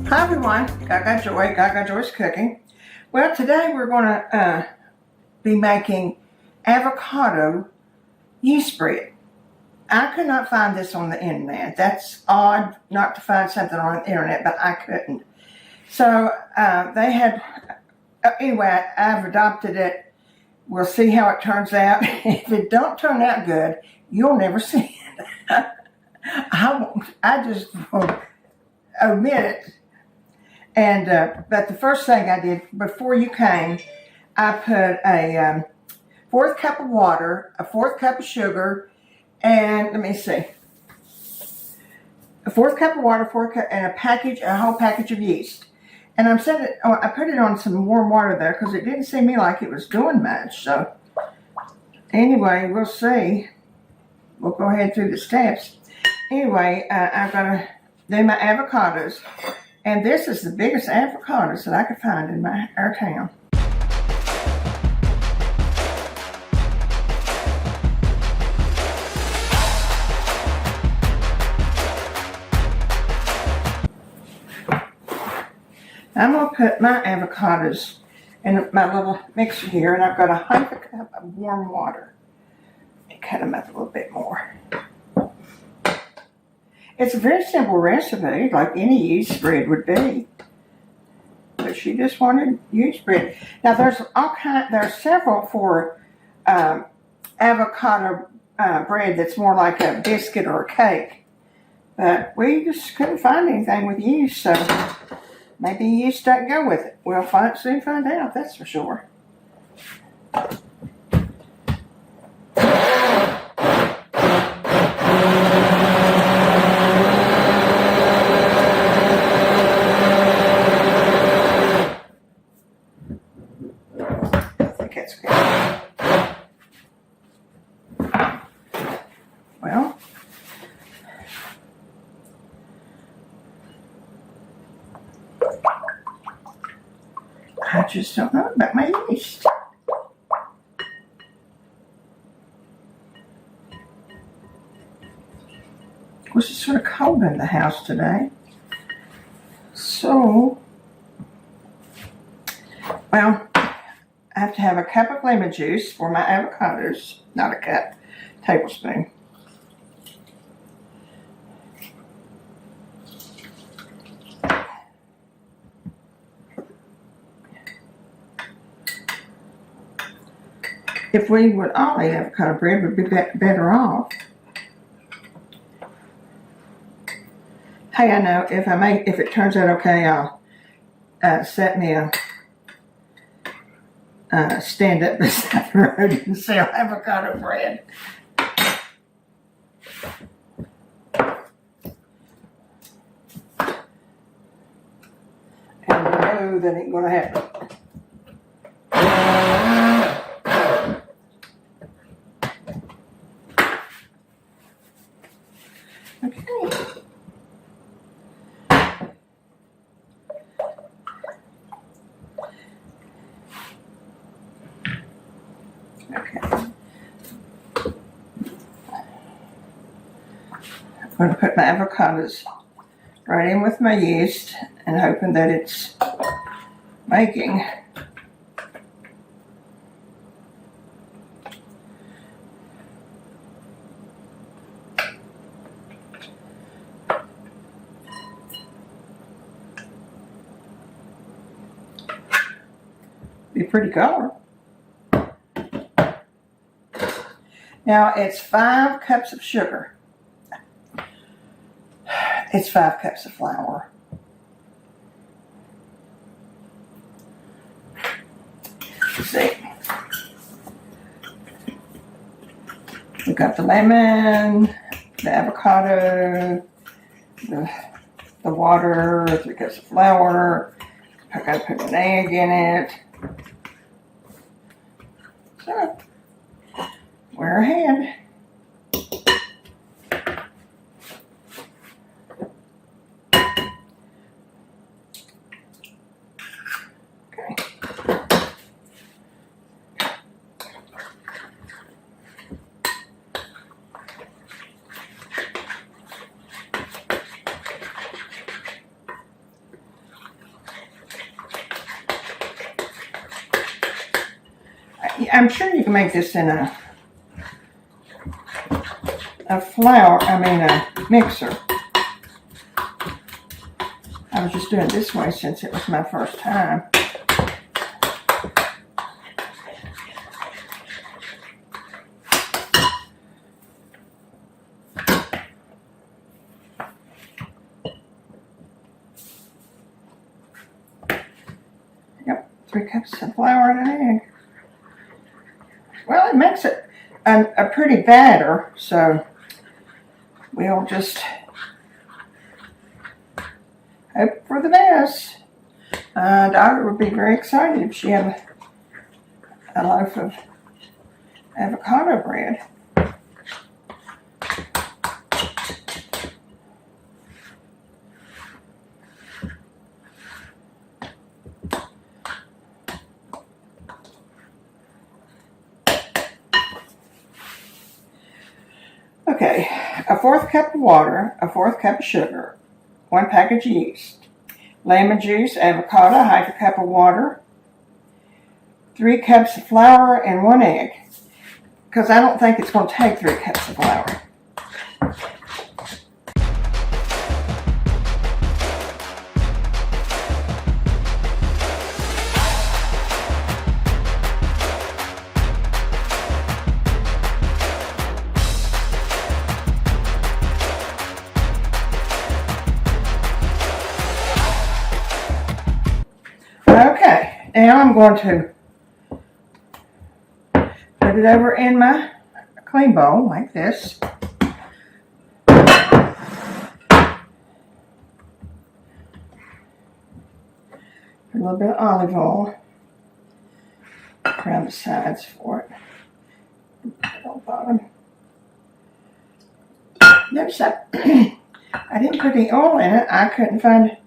Hi everyone, Gagajoy's cooking. Well, today we're going to be making avocado yeast bread. I could not find this on the internet. That's odd not to find something on the internet, but I couldn't. So they had, anyway, I've adopted it. We'll see how it turns out. If it don't turn out good, you'll never see it. I just won't admit it. And but the first thing I did before you came, I put a fourth cup of water, a fourth cup of sugar, and let me see, a fourth cup of water, and a whole package of yeast. And I put it on some warm water there because it didn't seem to me like it was doing much. So anyway, we'll see. We'll go ahead through the steps. Anyway, I'm gonna do my avocados. And this is the biggest avocados that I could find in our town. I'm going to put my avocados in my little mixer here, and I've got a half a cup of warm water. Let me cut them up a little bit more. It's a very simple recipe, like any yeast bread would be. But she just wanted yeast bread. Now there's several for avocado bread that's more like a biscuit or a cake. But we just couldn't find anything with yeast, so maybe yeast doesn't go with it. We'll soon find out, that's for sure. Well, I just don't know about my yeast. Of course, it's sort of cold in the house today. So, well, I have to have a cup of lemon juice for my avocados. Not a cup, tablespoon. If we would all eat avocado bread, we'd be better off. Hey, I know if it turns out okay, I'll set me a stand up beside the road and sell avocado bread. And you know that ain't gonna happen. Okay. I'm going to put my avocados right in with my yeast and hoping that it's making. Be pretty color. Now it's 5 cups of sugar. It's 5 cups of flour. Let's see. We got the lemon, the avocado, the water, 3 cups of flour. I gotta put an egg in it. So, we're ahead. Okay. I'm sure you can make this in a mixer. I was just doing it this way since it was my first time. Yep, 3 cups of flour and an egg. Well, it makes it a pretty batter, so we'll just hope for the best. Daughter would be very excited if she had a loaf of avocado bread. Okay, a 1/4 cup of water, a 1/4 cup of sugar, 1 package of yeast, lemon juice, avocado, 1/2 cup of water, 3 cups of flour, and 1 egg. Because I don't think it's going to take 3 cups of flour. Okay, now I'm going to put it over in my clean bowl like this. Put a little bit of olive oil around the sides for it. On the bottom. Notice that I didn't put any oil in it. I couldn't find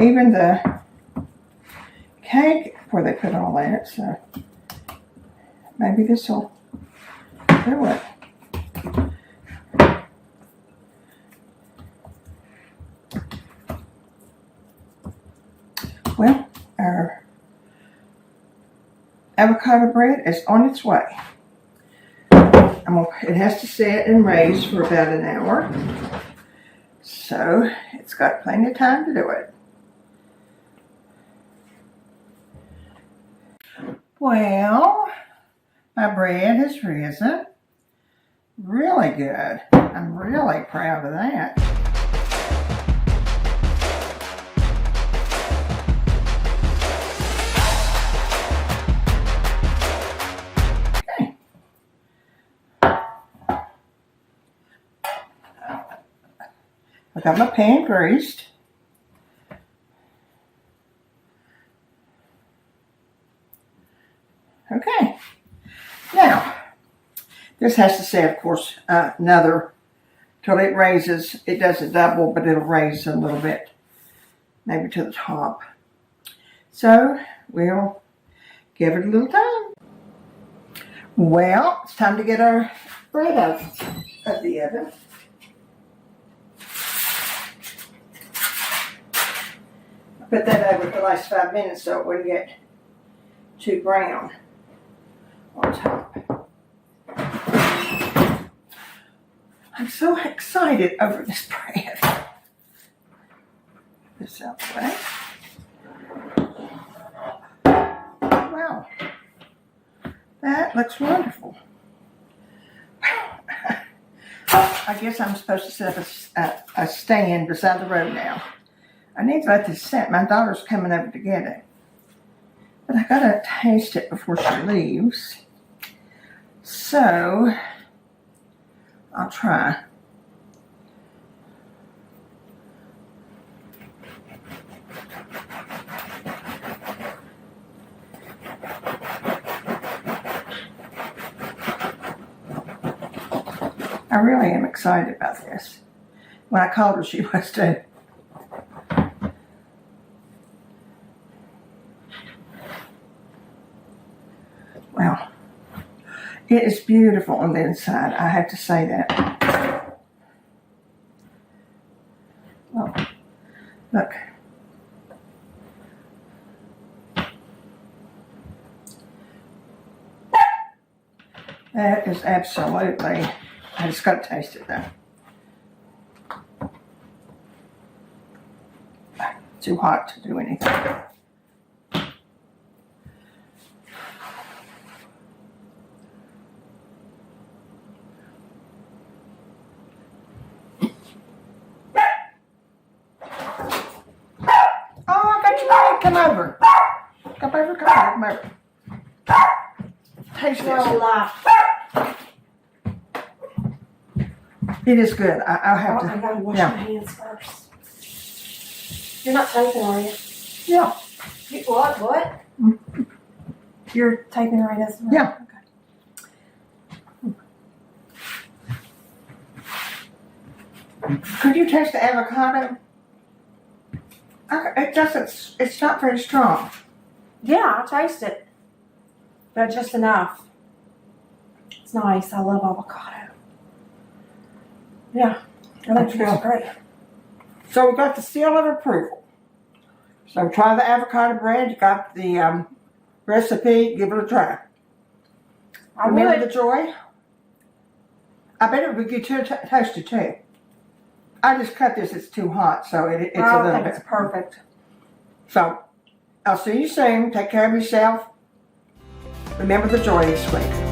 even the cake where they put all in it, so maybe this will do it. Well, our avocado bread is on its way. It has to sit and raise for about an hour, so it's got plenty of time to do it. Well, my bread has risen. Really good. I'm really proud of that. Okay. I got my pan greased. Okay, now this has to say, of course, another till it raises. It doesn't double, but it'll raise a little bit, maybe to the top. So we'll give it a little time. Well, it's time to get our bread out of the oven. I put that over for the last 5 minutes so it wouldn't get too brown on top. I'm so excited over this bread. This out the way. Wow, that looks wonderful. I guess I'm supposed to set up a stand beside the road now. I need to let this set. My daughter's coming over to get it. But I gotta taste it before she leaves. So, I'll try. I really am excited about this. When I called her, she was too. Wow. It is beautiful on the inside. I have to say that. Oh, look. That is absolutely, I just got to taste it though. Too hot to do anything. Oh, I got you right. Come over. Come over, come over. Taste this. It is good. I'll have to. I gotta wash my hands first. You're not taping, are you? Yeah. What? You're taping right as well? Yeah. Okay. Could you taste the avocado? It doesn't. It's not very strong. Yeah, I taste it. But just enough. It's nice. I love avocado. Yeah. I think it's great. So we got the seal of approval. So try the avocado bread. You got the recipe. Give it a try. Remember the joy? I bet it would get too toasted too. I just cut this. It's too hot, so it's a little bit. It's perfect. So I'll see you soon. Take care of yourself. Remember the joy this week.